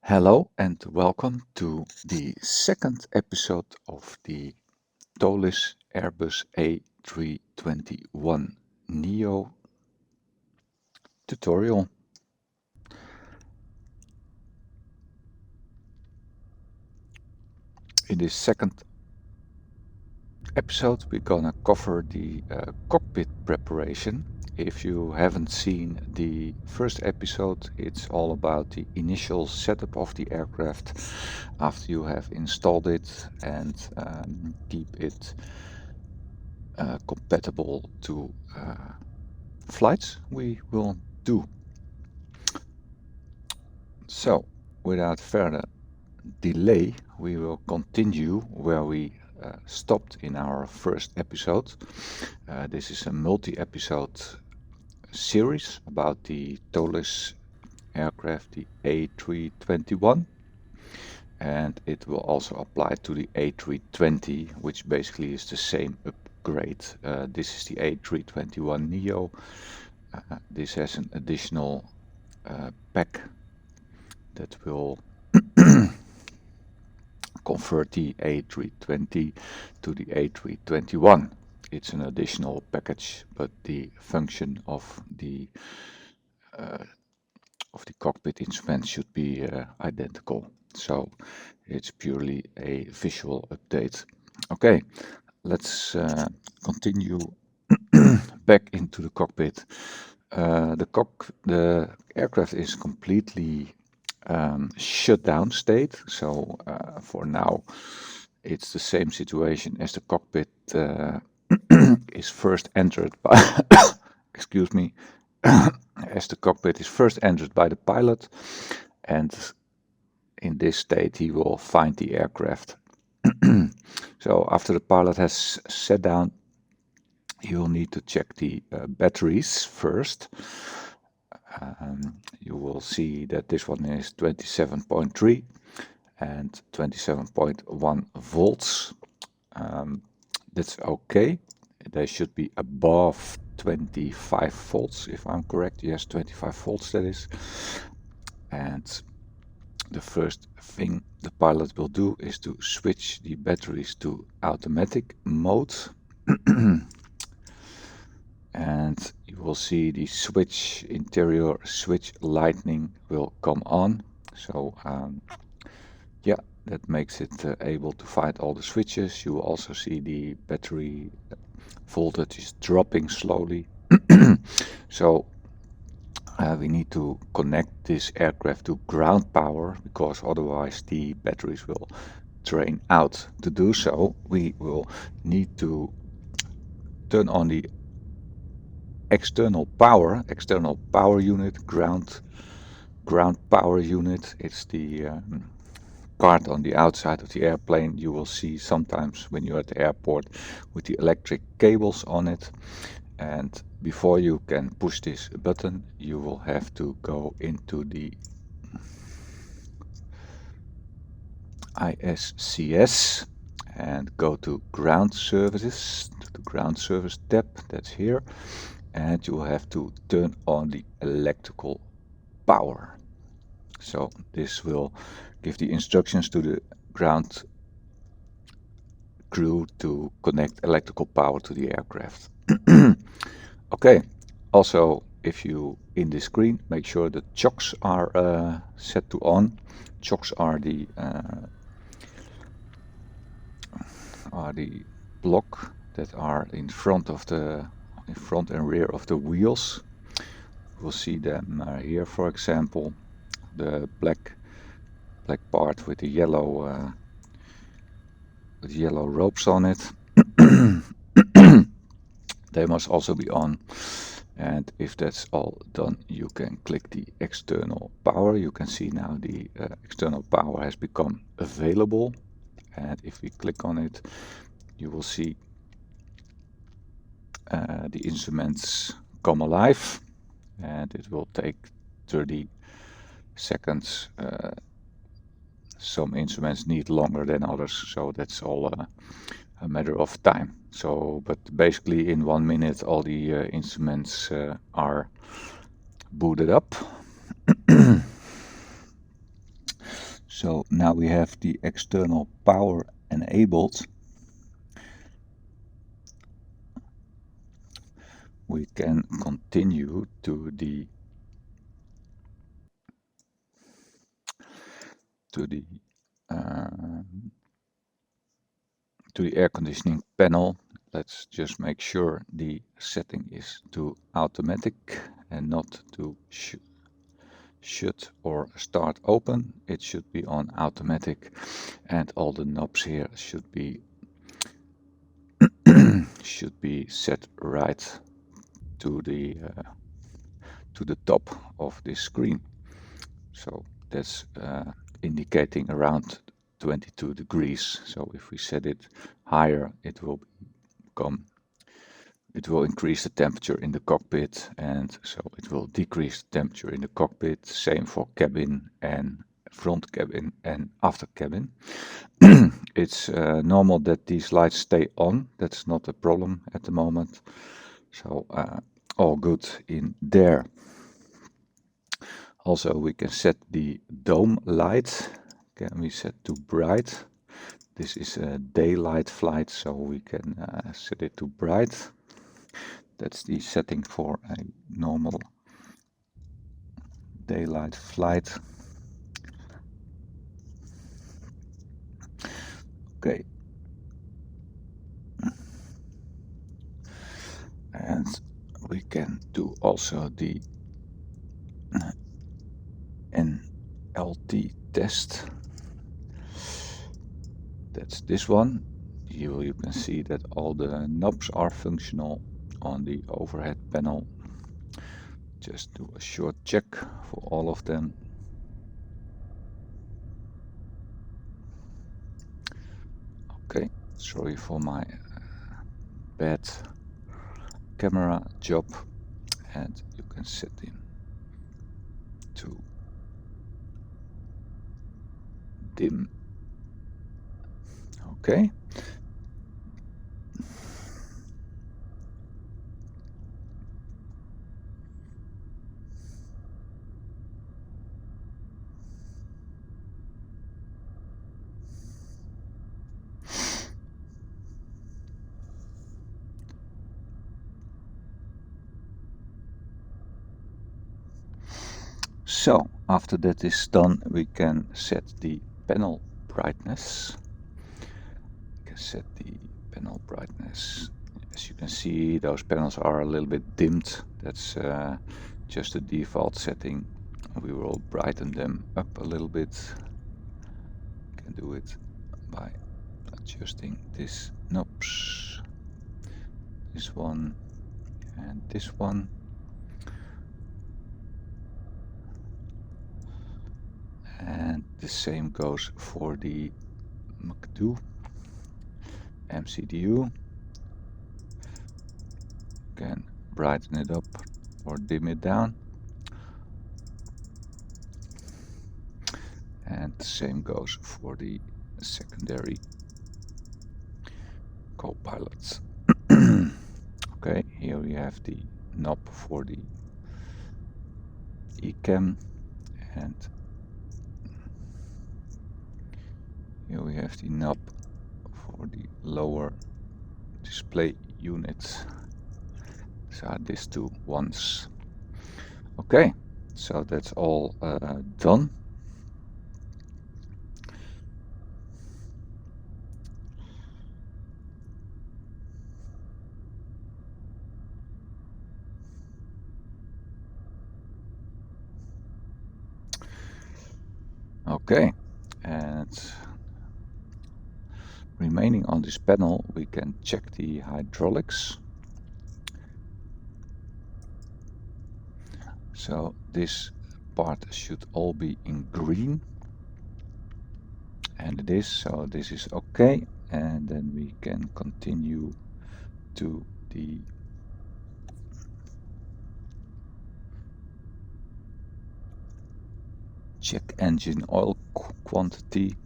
Hello and welcome to the second episode of the Toliss Airbus A321 Neo tutorial. In this second episode we're gonna cover the cockpit preparation. If you haven't seen the first episode, it's all about the initial setup of the aircraft after you have installed it and keep it compatible to flights we will do. So without further delay, we will continue where we stopped in our first episode. This is a multi-episode series about the Toliss aircraft, the A321, and it will also apply to the A320, which basically is the same upgrade. This is the A321 Neo. This has an additional pack that will convert the A320 to the A321. It's an additional package, but the function of the cockpit instruments should be identical. So it's purely a visual update. Okay, let's continue back into the cockpit. The aircraft is completely shut down state. So for now, it's the same situation as the cockpit is first entered by, excuse me, as the cockpit is first entered by the pilot, and in this state he will find the aircraft. So after the pilot has sat down, you will need to check the batteries first. You will see that this one is 27.3 and 27.1 volts. That's okay. They should be above 25 volts, if I'm correct. Yes, 25 volts that is. And the first thing the pilot will do is to switch the batteries to automatic mode. And you will see the switch, interior switch lightning will come on. So yeah, that makes it able to find all the switches. You will also see the battery voltage is dropping slowly. So we need to connect this aircraft to ground power, because otherwise the batteries will drain out. To do so, we will need to turn on the external power unit, ground power unit. It's the card on the outside of the airplane you will see sometimes when you're at the airport with the electric cables on it. And before you can push this button, you will have to go into the ISCS and go to ground services, to the ground service tab, that's here, and you will have to turn on the electrical power. So this will give the instructions to the ground crew to connect electrical power to the aircraft. Okay, also if you in the screen make sure the chocks are set to on. Chocks are the block that are in front and rear of the wheels. We'll see them here, for example, the black part with the yellow ropes on it. They must also be on, and if that's all done, you can click the external power. You can see now the external power has become available, and if we click on it, you will see the instruments come alive, and it will take 30 seconds. Some instruments need longer than others, so that's all a matter of time. So, but basically in 1 minute all the instruments are booted up. So now we have the external power enabled. We can continue to the air conditioning panel. Let's just make sure the setting is to automatic and not to shut or start open. It should be on automatic, and all the knobs here should be set right to the top of this screen. So that's indicating around 22 degrees. So if we set it higher, it will increase the temperature in the cockpit, and so it will decrease the temperature in the cockpit. Same for cabin and front cabin and after cabin. It's normal that these lights stay on. That's not a problem at the moment. So all good in there. Also, we can set the dome light. Can we set to bright? This is a daylight flight, so we can set it to bright. That's the setting for a normal daylight flight. Okay. And we can do also the NLT test. That's this one. You can see that all the knobs are functional on the overhead panel. Just do a short check for all of them. Okay, sorry for my bad camera job, and you can set him to dim. Okay. So after that is done, we can set the panel brightness. We can set the panel brightness. As you can see, those panels are a little bit dimmed. That's just a default setting. We will brighten them up a little bit. We can do it by adjusting these knobs. This one and this one. And the same goes for the MCDU. Can brighten it up or dim it down. And the same goes for the secondary co-pilots. Okay, here we have the knob for the ECAM, and here we have the knob for the lower display unit. So these two ones. Okay, so that's all done. Okay, and remaining on this panel, we can check the hydraulics. So this part should all be in green, and it is, so this is okay. And then we can continue to the check engine oil quantity.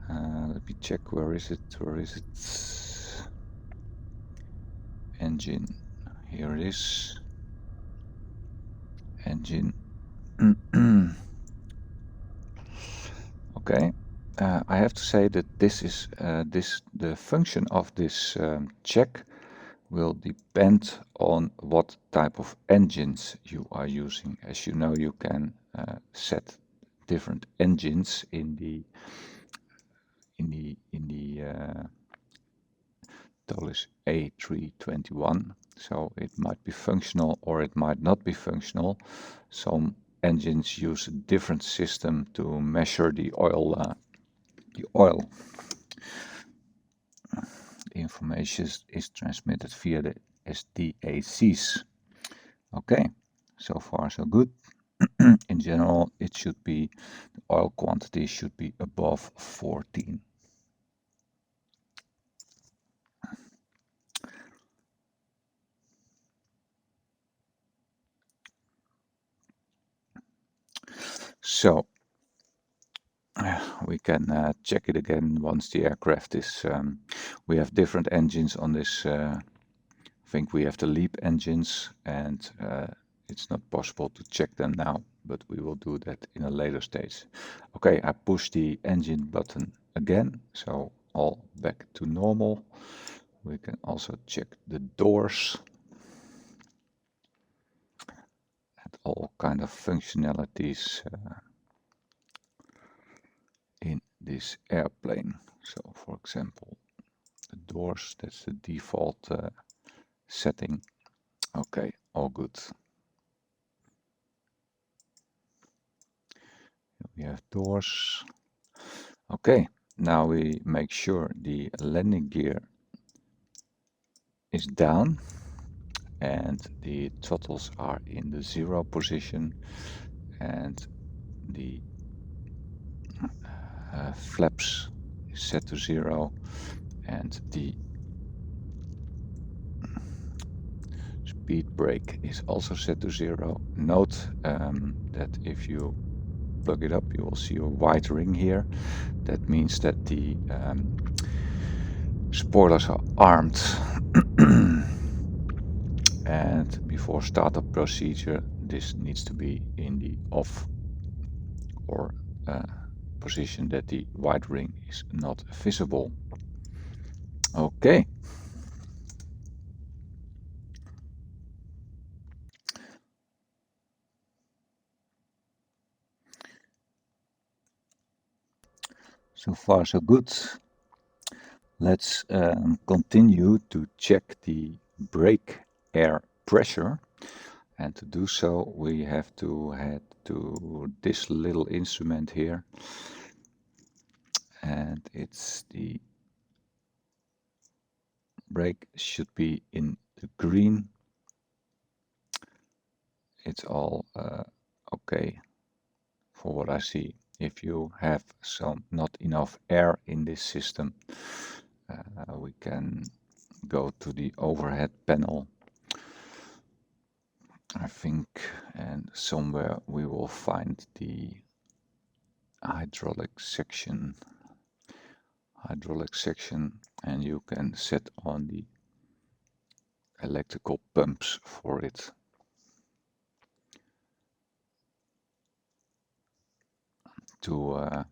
Let me check, where is it? Engine, here it is. Engine Okay, I have to say that this is the function of this check will depend on what type of engines you are using. As you know, you can set different engines in the Toliss A321. So it might be functional or it might not be functional. Some engines use a different system to measure the oil. The information is transmitted via the SDACs. Okay, so far so good. In general, it should be, the oil quantity should be above 14. So we can check it again once the aircraft is, we have different engines on this. I think we have the LEAP engines, and it's not possible to check them now, but we will do that in a later stage. Okay, I push the engine button again, so all back to normal. We can also check the doors and all kind of functionalities in this airplane. So for example, the doors, that's the default setting. Okay, all good. We have doors. Okay, now we make sure the landing gear is down and the throttles are in the 0 position, and the flaps is set to 0, and the speed brake is also set to 0. Note that if you plug it up, you will see a white ring here. That means that the spoilers are armed. And before startup procedure, this needs to be in the off or position that the white ring is not visible. Okay. So far so good. Let's continue to check the brake air pressure, and to do so we have to head to this little instrument here, and it's the brake should be in the green. It's all okay for what I see. If you have not enough air in this system, we can go to the overhead panel, I think, and somewhere we will find the hydraulic section, and you can set on the electrical pumps for it. To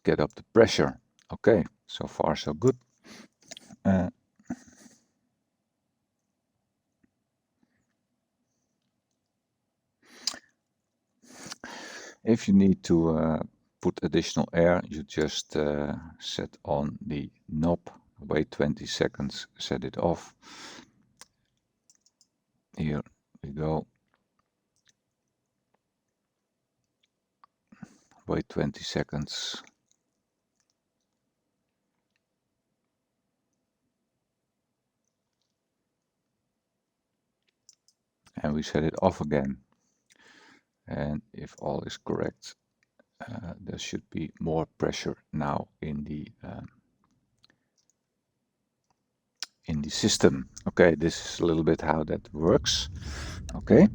get up the pressure. Okay, so far so good. If you need to put additional air, you just set on the knob, wait 20 seconds, set it off. Here we go. Wait 20 seconds. And we set it off again. And if all is correct, there should be more pressure now in the system. Okay, this is a little bit how that works. Okay.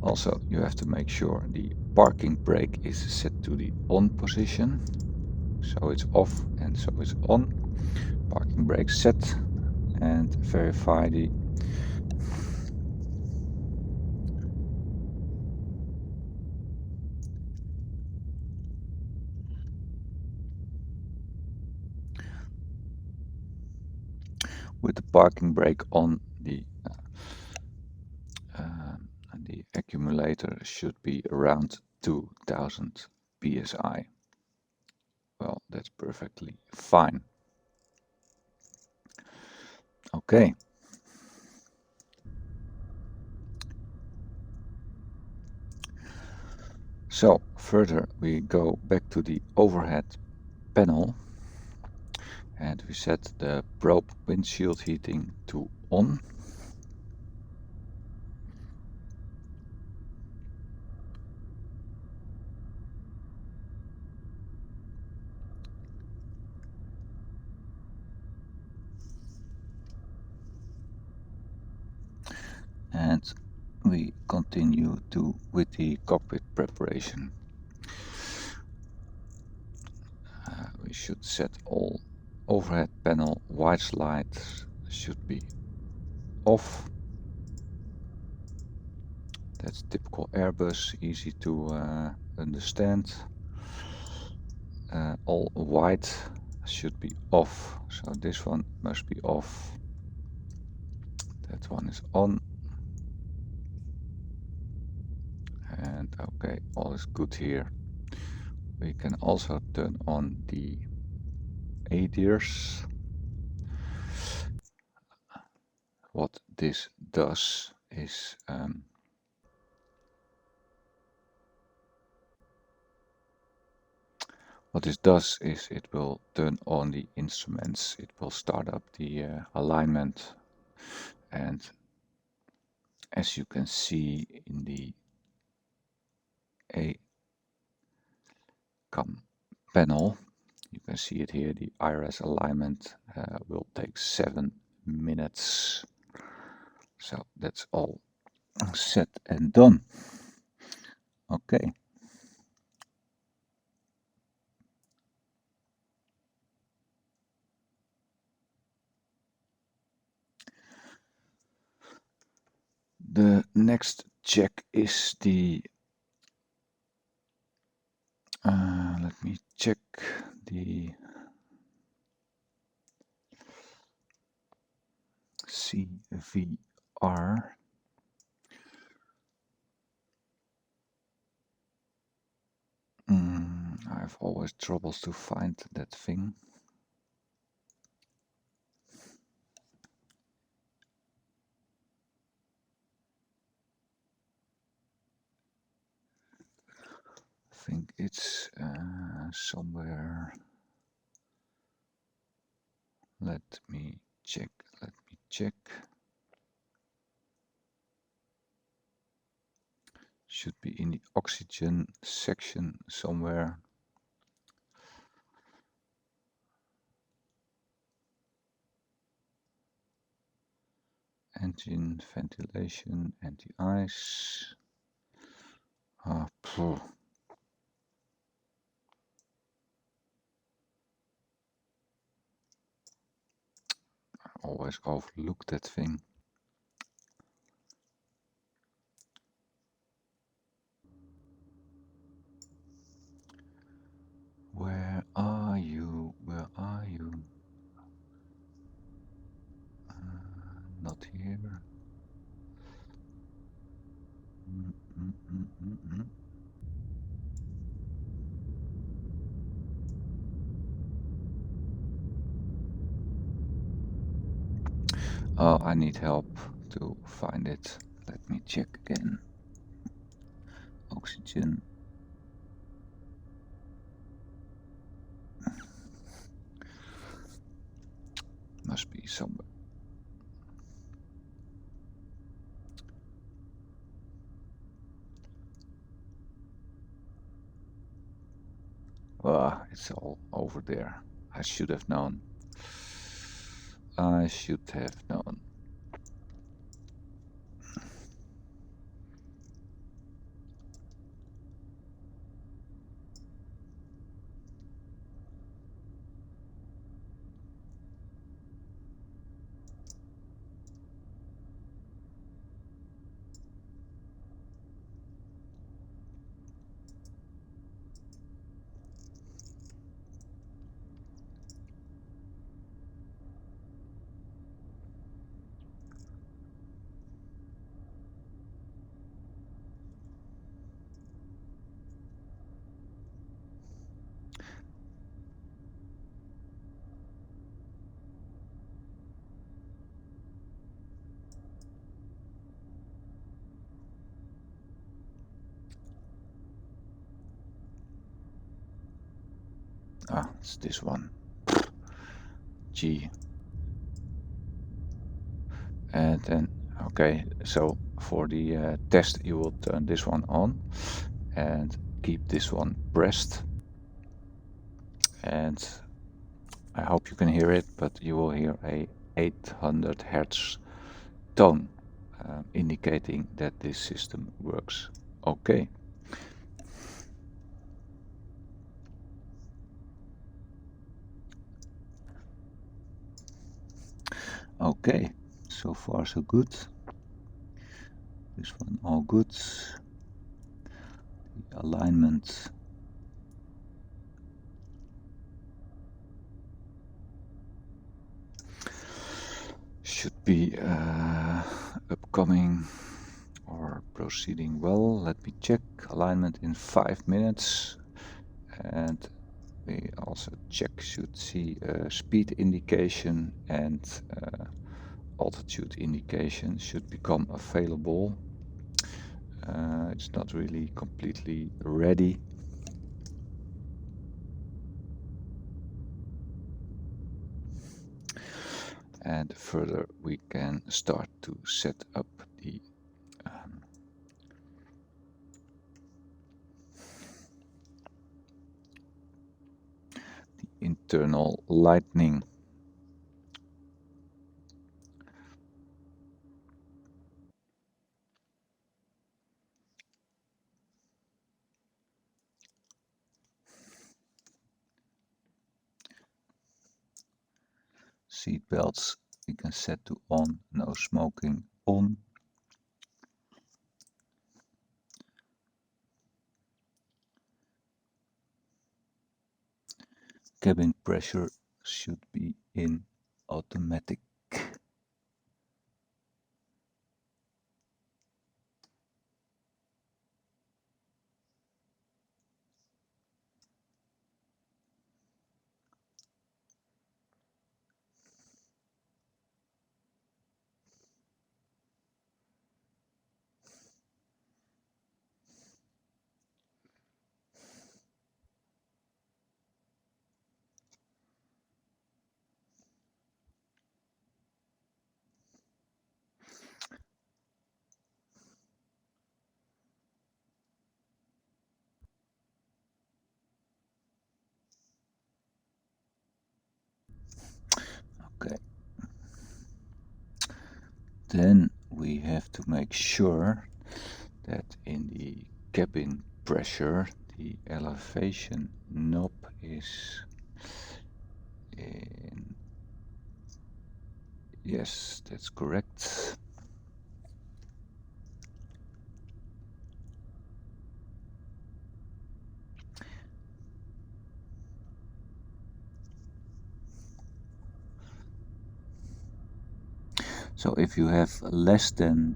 Also, you have to make sure the parking brake is set to the on position. So it's off and so it's on. Parking brake set, and verify the with the parking brake on, the accumulator should be around 2000 psi. Well, that's perfectly fine. Okay. So further we go back to the overhead panel and we set the probe windshield heating to on. And we continue with the cockpit preparation. We should set all overhead panel white lights should be off. That's typical Airbus, easy to understand. All white should be off, so this one must be off. That one is on. And okay, all is good here. We can also turn on the ADIRS. What this does is it will turn on the instruments. It will start up the alignment, and as you can see in the ACOM panel, you can see it here, the IRS alignment will take 7 minutes. So that's all set and done. Okay. The next check is the let me check the CVR. I have always troubles to find that thing. I think it's somewhere. Let me check. Should be in the oxygen section somewhere. Engine, ventilation, anti-ice. I always overlook that thing. Where are you? Where are you? Not here. Oh, I need help to find it. Let me check again. Oxygen. Must be somewhere. Ah, it's all over there. I should have known. I should have known. It's this one. G. And then, okay, so for the test, you will turn this one on and keep this one pressed. And I hope you can hear it, but you will hear a 800 Hertz tone, indicating that this system works okay. Okay, so far so good. This one all good. The alignment should be upcoming or proceeding well. Let me check alignment in 5 minutes, and we also should see speed indication and altitude indication should become available. It's not really completely ready. And further we can start to set up the internal lighting. Seat belts we can set to on, no smoking on. Cabin pressure should be in automatic. Okay. Then we have to make sure that in the cabin pressure the elevation knob is in. Yes, that's correct. So if you have less than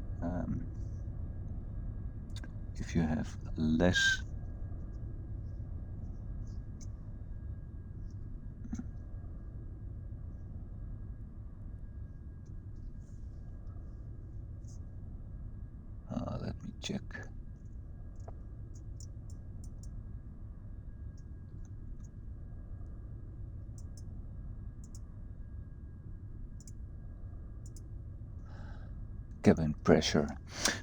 let me check. Cabin pressure.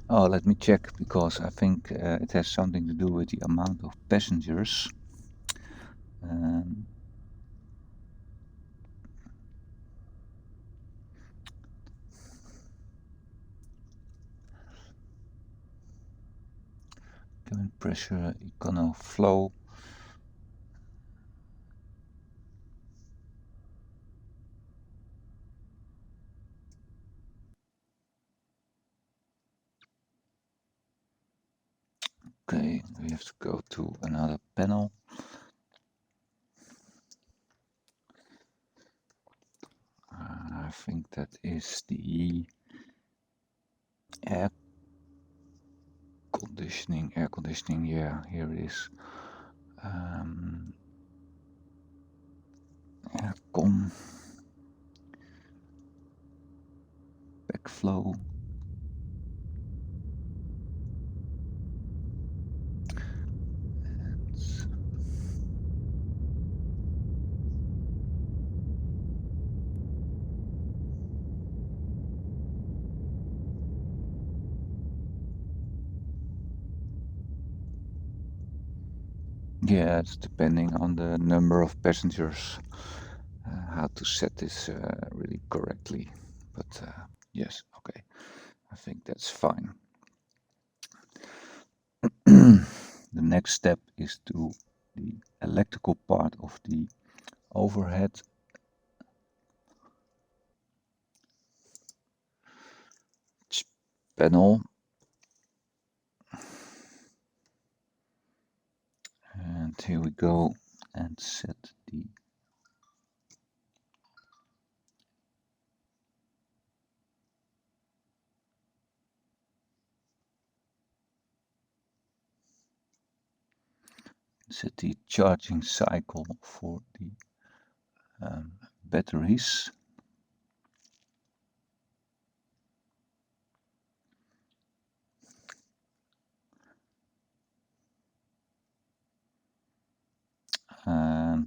Oh, let me check, because I think it has something to do with the amount of passengers. Cabin pressure, econo flow. Okay, we have to go to another panel. I think that is the air conditioning. Yeah, here it is. Aircon, backflow. Yeah, it's depending on the number of passengers, how to set this really correctly. But yes, okay, I think that's fine. The next step is to the electrical part of the overhead panel. And here we go and set the charging cycle for the batteries.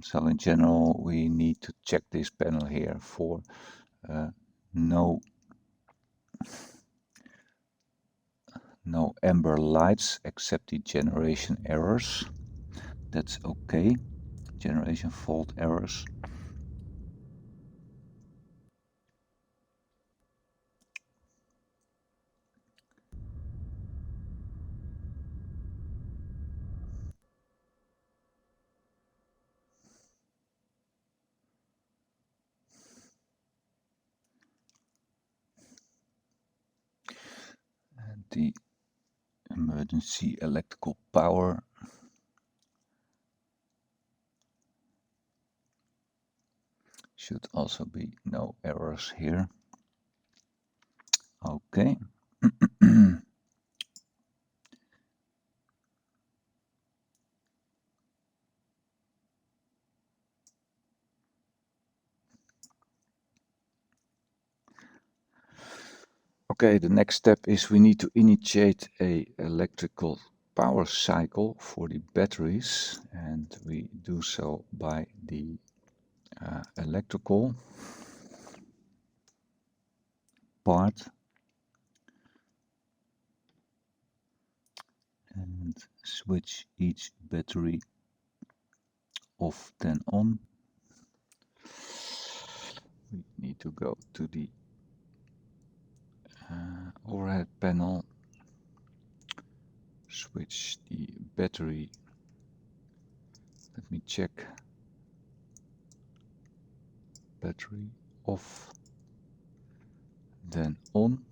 So in general, we need to check this panel here for no amber lights except the generation errors. That's okay. Generation fault errors. And the emergency electrical power should also be no errors here. Okay. Okay, the next step is we need to initiate a electrical power cycle for the batteries, and we do so by the electrical part and switch each battery off then on. We need to go to the overhead panel, switch the battery. Let me check. Battery off, then on.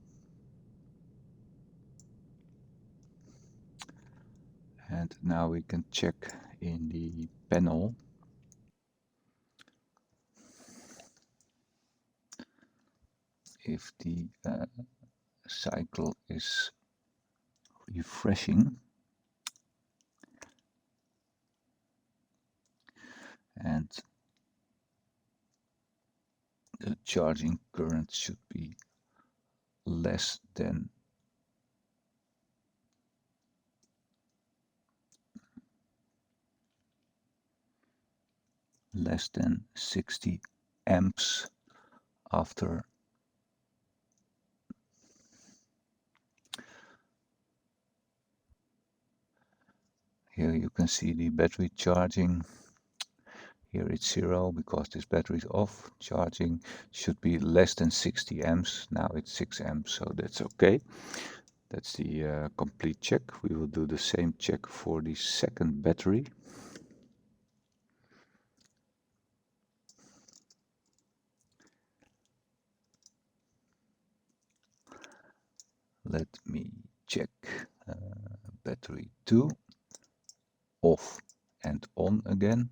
And now we can check in the panel if the cycle is refreshing. And the charging current should be less than 60 amps after here you can see the battery charging. Here it's 0 because this battery is off. Charging should be less than 60 amps. Now it's 6 amps, so that's okay. That's the complete check. We will do the same check for the second battery. Let me check battery 2, off and on again.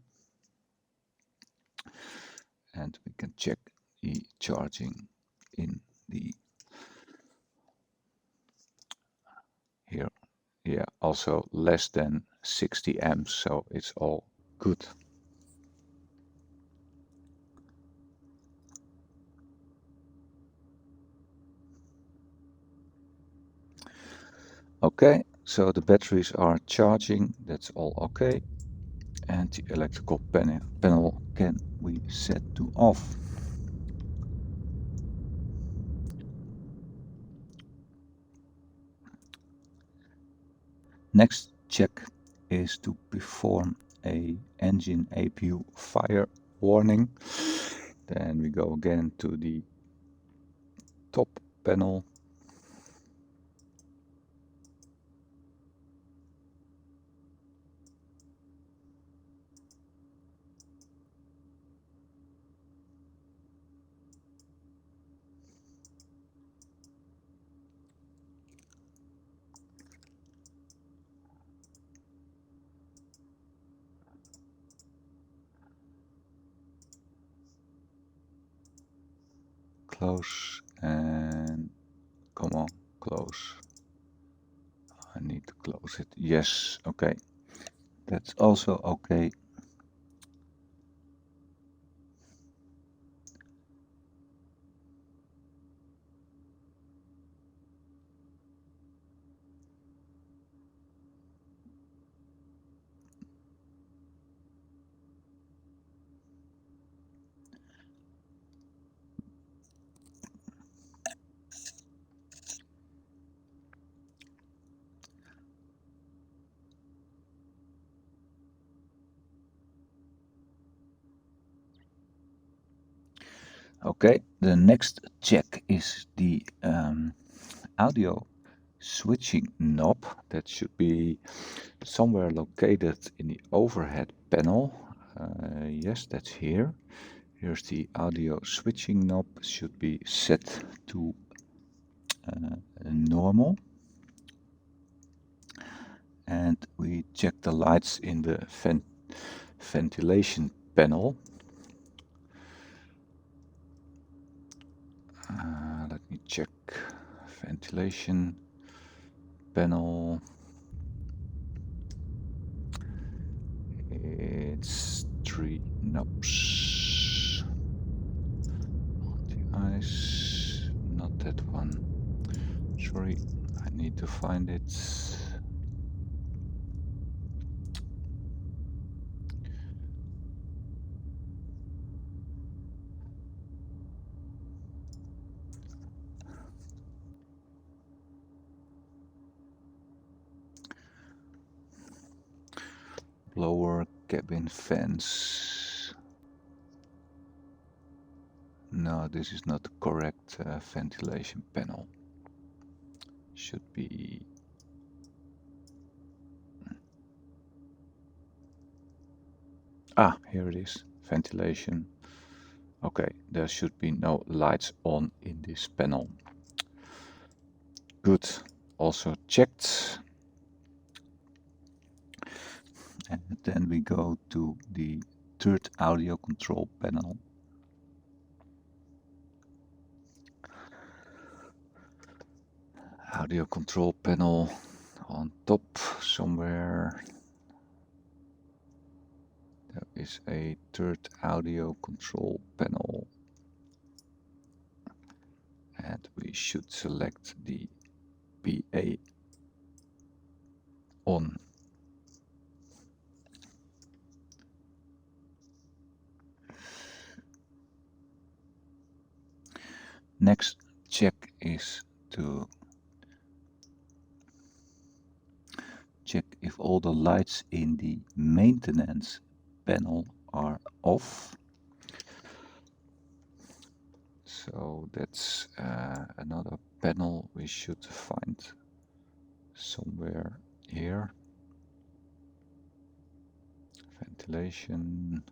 And we can check the charging in the here. Yeah, also less than 60 amps, so it's all good. Okay, so the batteries are charging, that's all okay. And the electrical panel can we set to off. Next check is to perform a engine APU fire warning. Then we go again to the top panel. Close and come on, close. I need to close it. Yes, okay. That's also okay. Okay, the next check is the audio switching knob. That should be somewhere located in the overhead panel. Yes, that's here. Here's the audio switching knob. Should be set to normal. And we check the lights in the ventilation panel. Let me check ventilation panel. It's 3 knobs on the eyes, not that one. Sorry, I need to find it. Blower cabin fans. No, this is not the correct ventilation panel. Should be... Ah, here it is. Ventilation. Okay, there should be no lights on in this panel. Good. Also checked. And then we go to the third audio control panel. Audio control panel on top somewhere. There is a third audio control panel. And we should select the PA on. Next check is to check if all the lights in the maintenance panel are off. So that's another panel we should find somewhere here. Ventilation.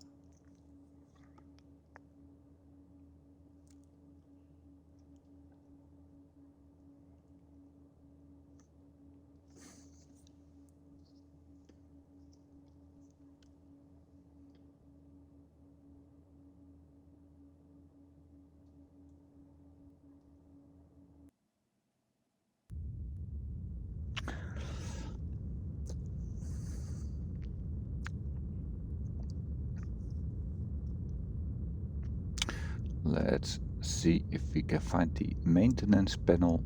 Let's see if we can find the maintenance panel.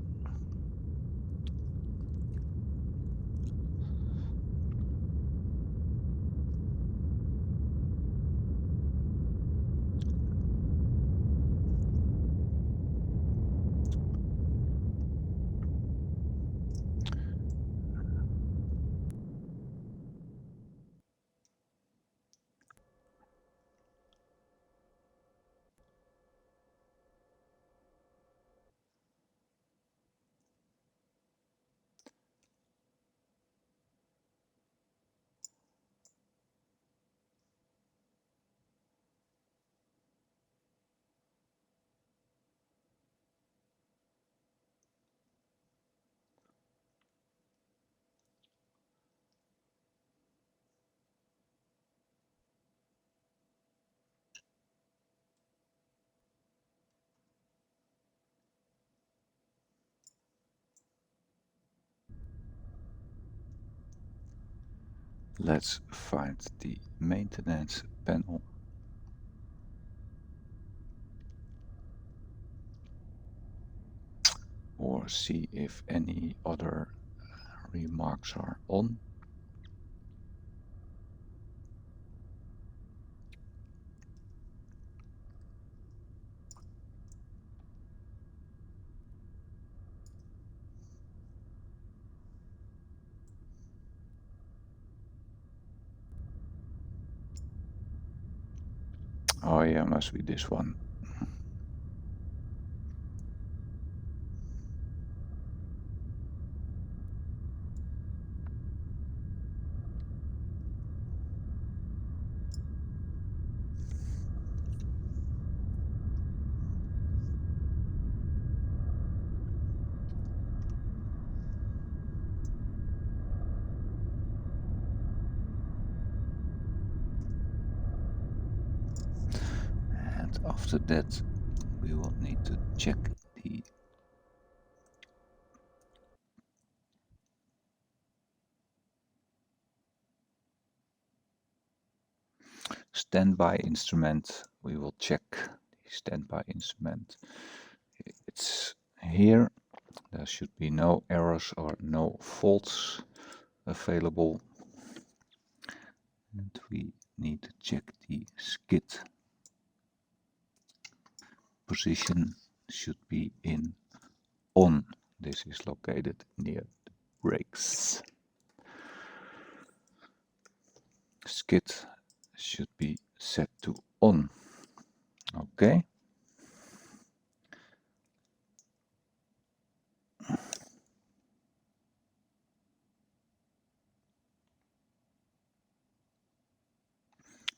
Let's find the maintenance panel. Or see if any other remarks are on. Oh yeah, must be this one. And after that, we will need to check the standby instrument. We will check the standby instrument. It's here. There should be no errors or no faults available. And we need to check the skid. Position should be in on. This is located near the brakes. Skid should be set to on. Okay.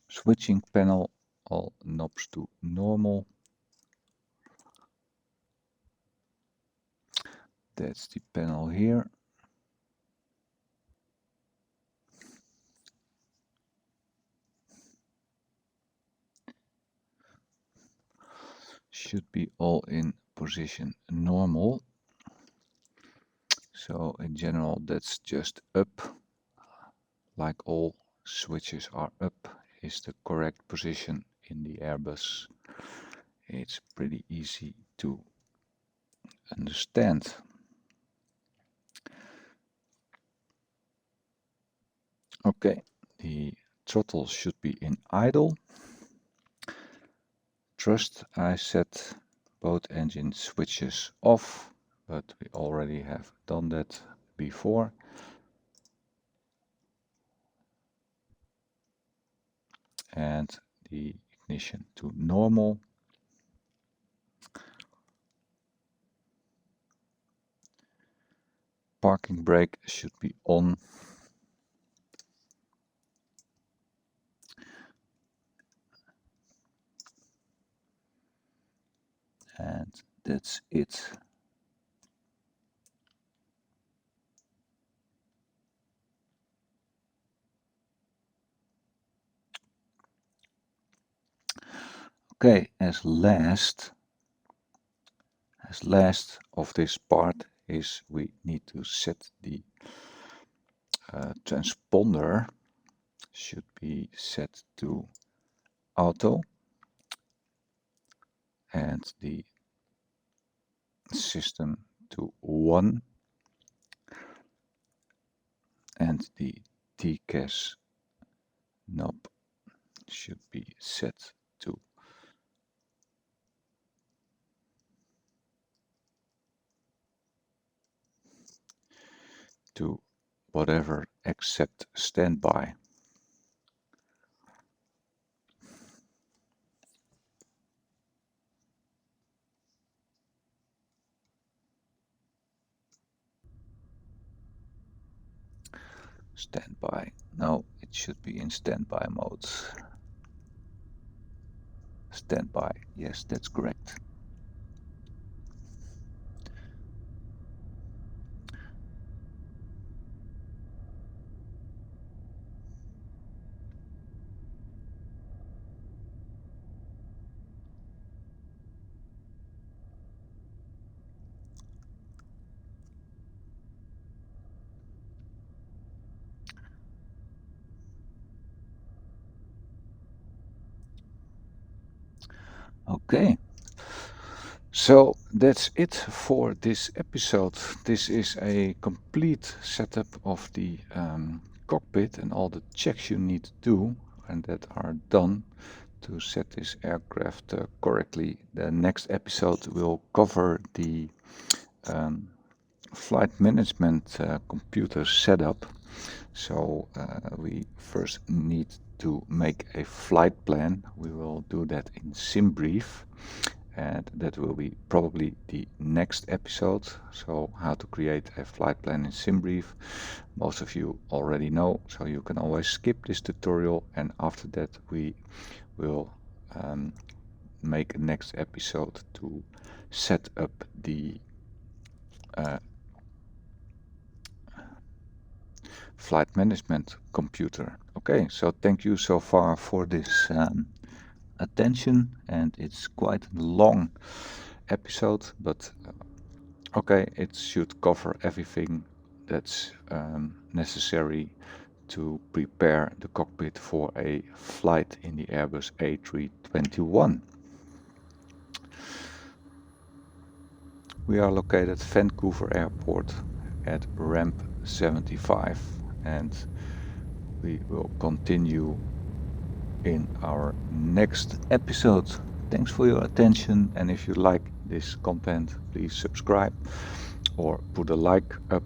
Switching panel, all knobs to normal. That's the panel here. Should be all in position normal. So in general, that's just up. Like all switches are up, is the correct position in the Airbus. It's pretty easy to understand. Okay, the throttle should be in idle. Thrust, I set both engine switches off, but we already have done that before. And the ignition to normal. Parking brake should be on. And that's it. Okay, as last of this part is we need to set the transponder. Should be set to auto, and the system to 1, and the TCAS knob should be set to whatever except standby. Standby. No, it should be in standby mode. Standby. Yes, that's correct. Okay, so that's it for this episode. This is a complete setup of the cockpit and all the checks you need to do and that are done to set this aircraft correctly. The next episode will cover the flight management computer setup. So we first need to make a flight plan. We will do that in SimBrief, and that will be probably the next episode. So how to create a flight plan in SimBrief. Most of you already know, so you can always skip this tutorial, and after that we will make a next episode to set up the flight management computer. Okay, so thank you so far for this attention, and it's quite a long episode, but okay, it should cover everything that's necessary to prepare the cockpit for a flight in the Airbus A321. We are located at Vancouver Airport at ramp 75, and we will continue in our next episode. Thanks for your attention, and if you like this content, please subscribe or put a like up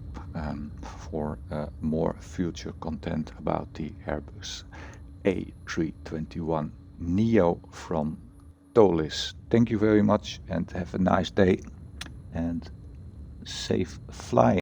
for more future content about the Airbus A321 Neo from Toliss. Thank you very much and have a nice day and safe flying.